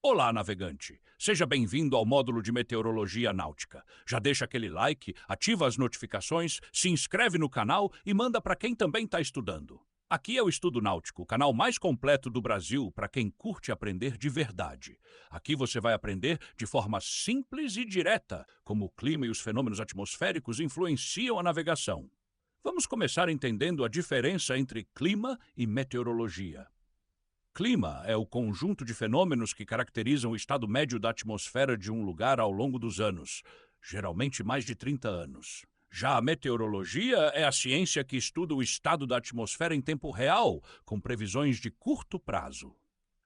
Olá, navegante! Seja bem-vindo ao módulo de Meteorologia Náutica. Já deixa aquele like, ativa as notificações, se inscreve no canal e manda para quem também está estudando. Aqui é o Estudo Náutico, o canal mais completo do Brasil para quem curte aprender de verdade. Aqui você vai aprender de forma simples e direta como o clima e os fenômenos atmosféricos influenciam a navegação. Vamos começar entendendo a diferença entre clima e meteorologia. Clima é o conjunto de fenômenos que caracterizam o estado médio da atmosfera de um lugar ao longo dos anos, geralmente mais de 30 anos. Já a meteorologia é a ciência que estuda o estado da atmosfera em tempo real, com previsões de curto prazo.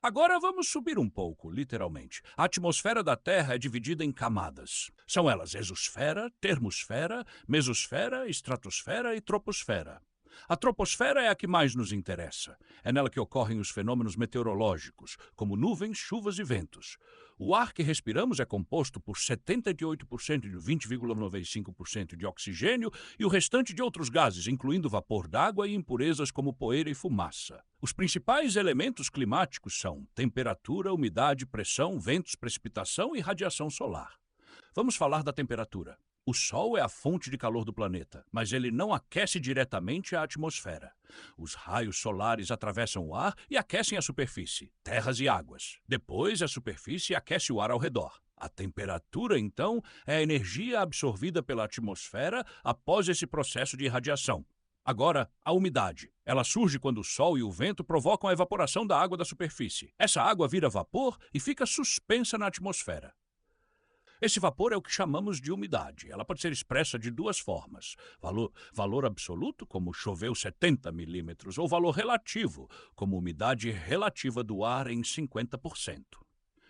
Agora vamos subir um pouco, literalmente. A atmosfera da Terra é dividida em camadas. São elas exosfera, termosfera, mesosfera, estratosfera e troposfera. A troposfera é a que mais nos interessa. É nela que ocorrem os fenômenos meteorológicos, como nuvens, chuvas e ventos. O ar que respiramos é composto por 78% de 20,95% de oxigênio e o restante de outros gases, incluindo vapor d'água e impurezas como poeira e fumaça. Os principais elementos climáticos são temperatura, umidade, pressão, ventos, precipitação e radiação solar. Vamos falar da temperatura. O Sol é a fonte de calor do planeta, mas ele não aquece diretamente a atmosfera. Os raios solares atravessam o ar e aquecem a superfície, terras e águas. Depois, a superfície aquece o ar ao redor. A temperatura, então, é a energia absorvida pela atmosfera após esse processo de irradiação. Agora, a umidade. Ela surge quando o sol e o vento provocam a evaporação da água da superfície. Essa água vira vapor e fica suspensa na atmosfera. Esse vapor é o que chamamos de umidade. Ela pode ser expressa de duas formas. Valor absoluto, como choveu 70 milímetros, ou valor relativo, como umidade relativa do ar em 50%.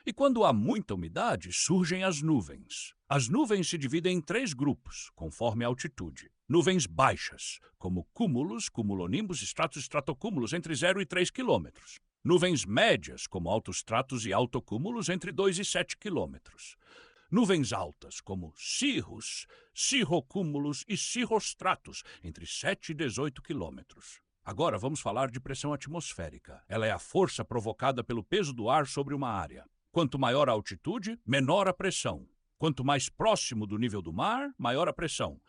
E quando há muita umidade, surgem as nuvens. As nuvens se dividem em três grupos, conforme a altitude. Nuvens baixas, como cúmulos, cumulonimbus, estratos e estratocúmulos entre 0 e 3 quilômetros. Nuvens médias, como altostratos e altocúmulos entre 2 e 7 quilômetros. Nuvens altas, como cirros, cirrocúmulos e cirrostratos, entre 7 e 18 quilômetros. Agora vamos falar de pressão atmosférica. Ela é a força provocada pelo peso do ar sobre uma área. Quanto maior a altitude, menor a pressão. Quanto mais próximo do nível do mar, maior a pressão.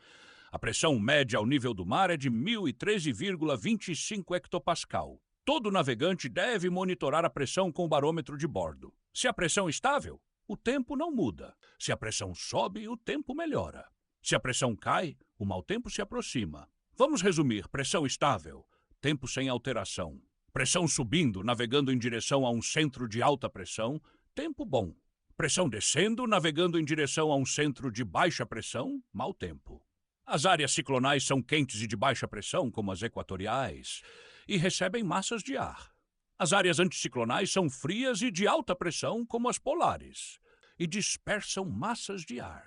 A pressão média ao nível do mar é de 1013,25 hectopascal. Todo navegante deve monitorar a pressão com o barômetro de bordo. Se a pressão é estável, o tempo não muda. Se a pressão sobe, o tempo melhora. Se a pressão cai, o mau tempo se aproxima. Vamos resumir: pressão estável, tempo sem alteração. Pressão subindo, navegando em direção a um centro de alta pressão, tempo bom. Pressão descendo, navegando em direção a um centro de baixa pressão, mau tempo. As áreas ciclonais são quentes e de baixa pressão, como as equatoriais, e recebem massas de ar. As áreas anticiclonais são frias e de alta pressão, como as polares, e dispersam massas de ar.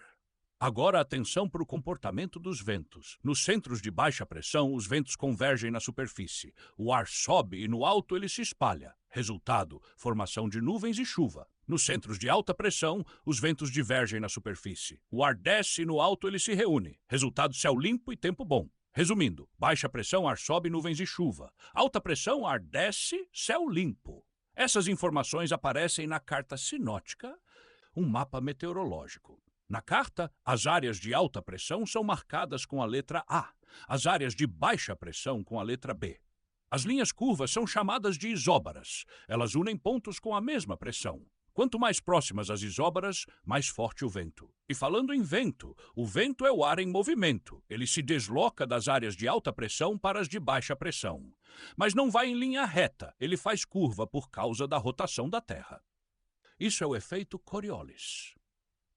Agora atenção para o comportamento dos ventos. Nos centros de baixa pressão, os ventos convergem na superfície. O ar sobe e no alto ele se espalha. Resultado, formação de nuvens e chuva. Nos centros de alta pressão, os ventos divergem na superfície. O ar desce e no alto ele se reúne. Resultado, céu limpo e tempo bom. Resumindo, baixa pressão, ar sobe, nuvens e chuva. Alta pressão, ar desce, céu limpo. Essas informações aparecem na carta sinótica, um mapa meteorológico. Na carta, as áreas de alta pressão são marcadas com a letra A, as áreas de baixa pressão com a letra B. As linhas curvas são chamadas de isóbaras. Elas unem pontos com a mesma pressão. Quanto mais próximas as isóbaras, mais forte o vento. E falando em vento, o vento é o ar em movimento. Ele se desloca das áreas de alta pressão para as de baixa pressão. Mas não vai em linha reta, ele faz curva por causa da rotação da Terra. Isso é o efeito Coriolis.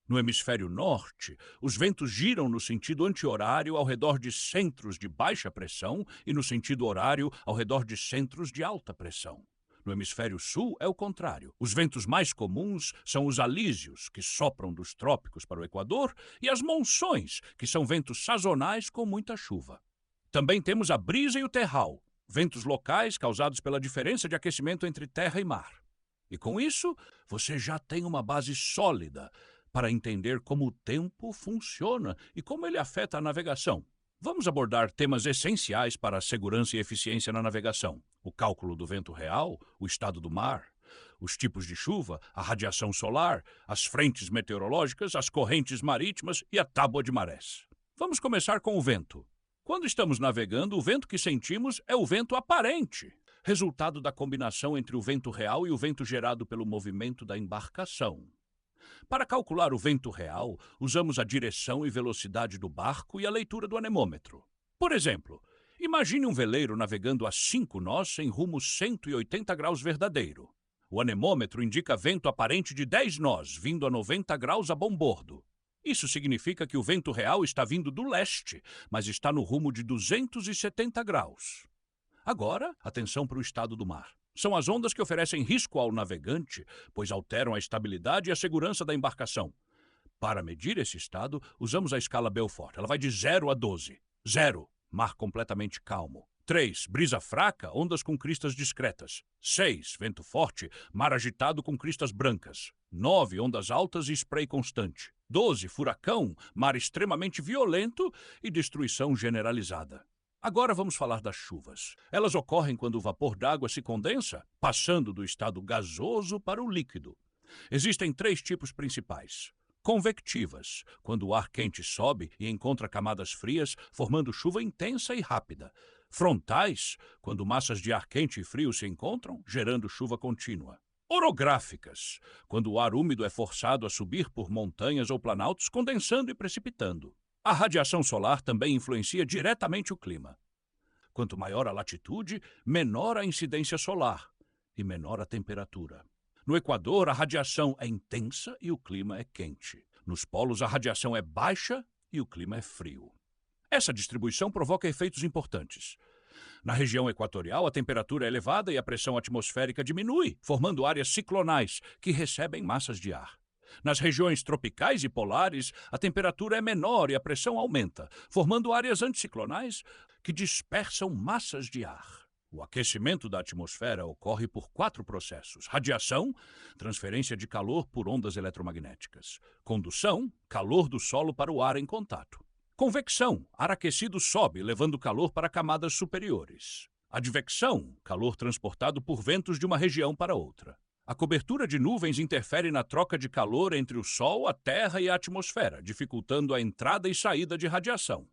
No hemisfério norte, os ventos giram no sentido anti-horário ao redor de centros de baixa pressão e no sentido horário ao redor de centros de alta pressão. No hemisfério sul é o contrário. Os ventos mais comuns são os alísios, que sopram dos trópicos para o Equador, e as monções, que são ventos sazonais com muita chuva. Também temos a brisa e o terral, ventos locais causados pela diferença de aquecimento entre terra e mar. E com isso, você já tem uma base sólida para entender como o tempo funciona e como ele afeta a navegação. Vamos abordar temas essenciais para a segurança e eficiência na navegação: o cálculo do vento real, o estado do mar, os tipos de chuva, a radiação solar, as frentes meteorológicas, as correntes marítimas e a tábua de marés. Vamos começar com o vento. Quando estamos navegando, o vento que sentimos é o vento aparente, resultado da combinação entre o vento real e o vento gerado pelo movimento da embarcação. Para calcular o vento real, usamos a direção e velocidade do barco e a leitura do anemômetro. Por exemplo, imagine um veleiro navegando a 5 nós em rumo 180 graus verdadeiro. O anemômetro indica vento aparente de 10 nós, vindo a 90 graus a bombordo. Isso significa que o vento real está vindo do leste, mas está no rumo de 270 graus. Agora, atenção para o estado do mar. São as ondas que oferecem risco ao navegante, pois alteram a estabilidade e a segurança da embarcação. Para medir esse estado, usamos a escala Beaufort. Ela vai de 0 a 12. 0, mar completamente calmo. 3, brisa fraca, ondas com cristas discretas. 6, vento forte, mar agitado com cristas brancas. 9, ondas altas e spray constante. 12, furacão, mar extremamente violento e destruição generalizada. Agora vamos falar das chuvas. Elas ocorrem quando o vapor d'água se condensa, passando do estado gasoso para o líquido. Existem 3 tipos principais. Convectivas, quando o ar quente sobe e encontra camadas frias, formando chuva intensa e rápida. Frontais, quando massas de ar quente e frio se encontram, gerando chuva contínua. Orográficas, quando o ar úmido é forçado a subir por montanhas ou planaltos, condensando e precipitando. A radiação solar também influencia diretamente o clima. Quanto maior a latitude, menor a incidência solar e menor a temperatura. No Equador, a radiação é intensa e o clima é quente. Nos polos, a radiação é baixa e o clima é frio. Essa distribuição provoca efeitos importantes. Na região equatorial, a temperatura é elevada e a pressão atmosférica diminui, formando áreas ciclonais, que recebem massas de ar. Nas regiões tropicais e polares, a temperatura é menor e a pressão aumenta, formando áreas anticiclonais que dispersam massas de ar. O aquecimento da atmosfera ocorre por 4 processos: radiação, transferência de calor por ondas eletromagnéticas; condução, calor do solo para o ar em contato; convecção, ar aquecido sobe, levando calor para camadas superiores; advecção, calor transportado por ventos de uma região para outra. A cobertura de nuvens interfere na troca de calor entre o Sol, a Terra e a atmosfera, dificultando a entrada e saída de radiação.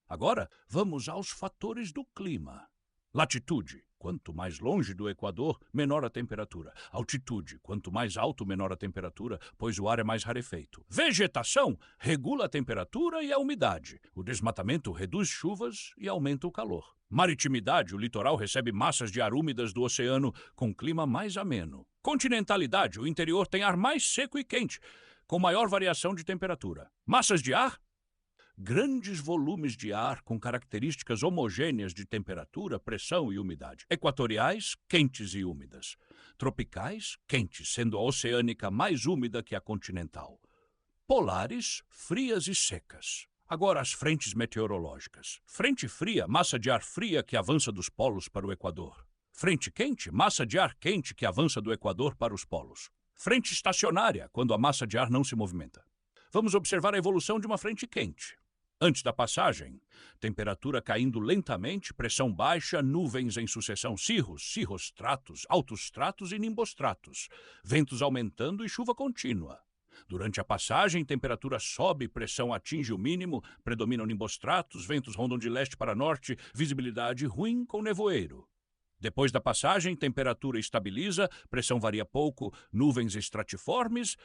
Agora, vamos aos fatores do clima. Latitude. Quanto mais longe do Equador, menor a temperatura. Altitude. Quanto mais alto, menor a temperatura, pois o ar é mais rarefeito. Vegetação. Regula a temperatura e a umidade. O desmatamento reduz chuvas e aumenta o calor. Maritimidade. O litoral recebe massas de ar úmidas do oceano com clima mais ameno. Continentalidade. O interior tem ar mais seco e quente, com maior variação de temperatura. Massas de ar. Grandes volumes de ar com características homogêneas de temperatura, pressão e umidade. Equatoriais, quentes e úmidas. Tropicais, quentes, sendo a oceânica mais úmida que a continental. Polares, frias e secas. Agora as frentes meteorológicas. Frente fria, massa de ar fria que avança dos polos para o Equador. Frente quente, massa de ar quente que avança do Equador para os polos. Frente estacionária, quando a massa de ar não se movimenta. Vamos observar a evolução de uma frente quente. Antes da passagem, temperatura caindo lentamente, pressão baixa, nuvens em sucessão, cirrostratos, altostratos e nimbostratos, ventos aumentando e chuva contínua. Durante a passagem, temperatura sobe, pressão atinge o mínimo, predominam nimbostratos, ventos rondam de leste para norte, visibilidade ruim com nevoeiro. Depois da passagem, temperatura estabiliza, pressão varia pouco, nuvens estratiformes,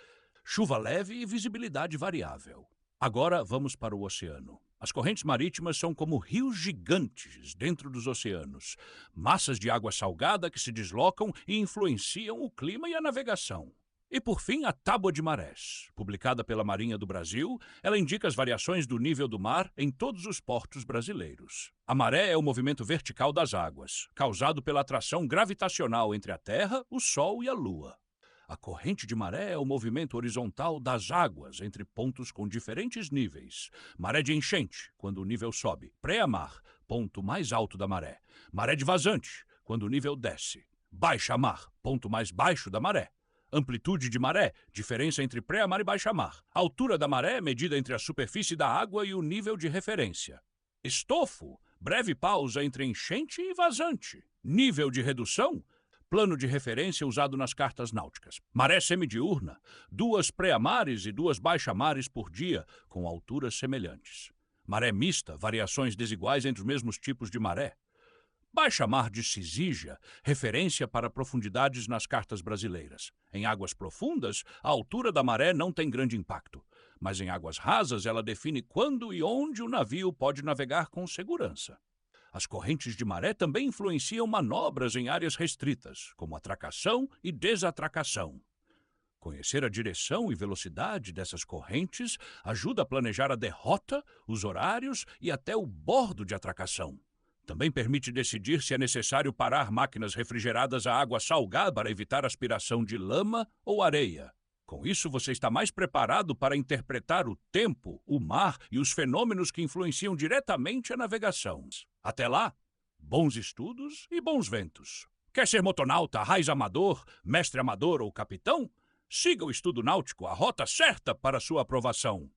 chuva leve e visibilidade variável. Agora vamos para o oceano. As correntes marítimas são como rios gigantes dentro dos oceanos, massas de água salgada que se deslocam e influenciam o clima e a navegação. E por fim, a tábua de marés. Publicada pela Marinha do Brasil, ela indica as variações do nível do mar em todos os portos brasileiros. A maré é o movimento vertical das águas, causado pela atração gravitacional entre a Terra, o Sol e a Lua. A corrente de maré é o movimento horizontal das águas entre pontos com diferentes níveis. Maré de enchente, quando o nível sobe. Pré-mar, ponto mais alto da maré. Maré de vazante, quando o nível desce. Baixa-mar, ponto mais baixo da maré. Amplitude de maré, diferença entre pré-mar e baixa-mar. Altura da maré, medida entre a superfície da água e o nível de referência. Estofo, breve pausa entre enchente e vazante. Nível de redução, plano de referência usado nas cartas náuticas. Maré semidiurna, 2 pré-mares e 2 baixa-mares por dia, com alturas semelhantes. Maré mista, variações desiguais entre os mesmos tipos de maré. Baixa-mar de Cisígia, referência para profundidades nas cartas brasileiras. Em águas profundas, a altura da maré não tem grande impacto, mas em águas rasas ela define quando e onde o navio pode navegar com segurança. As correntes de maré também influenciam manobras em áreas restritas, como atracação e desatracação. Conhecer a direção e velocidade dessas correntes ajuda a planejar a derrota, os horários e até o bordo de atracação. Também permite decidir se é necessário parar máquinas refrigeradas a água salgada para evitar aspiração de lama ou areia. Com isso, você está mais preparado para interpretar o tempo, o mar e os fenômenos que influenciam diretamente a navegação. Até lá, bons estudos e bons ventos. Quer ser motonauta, raiz amador, mestre amador ou capitão? Siga o Estudo Náutico, a rota certa para sua aprovação.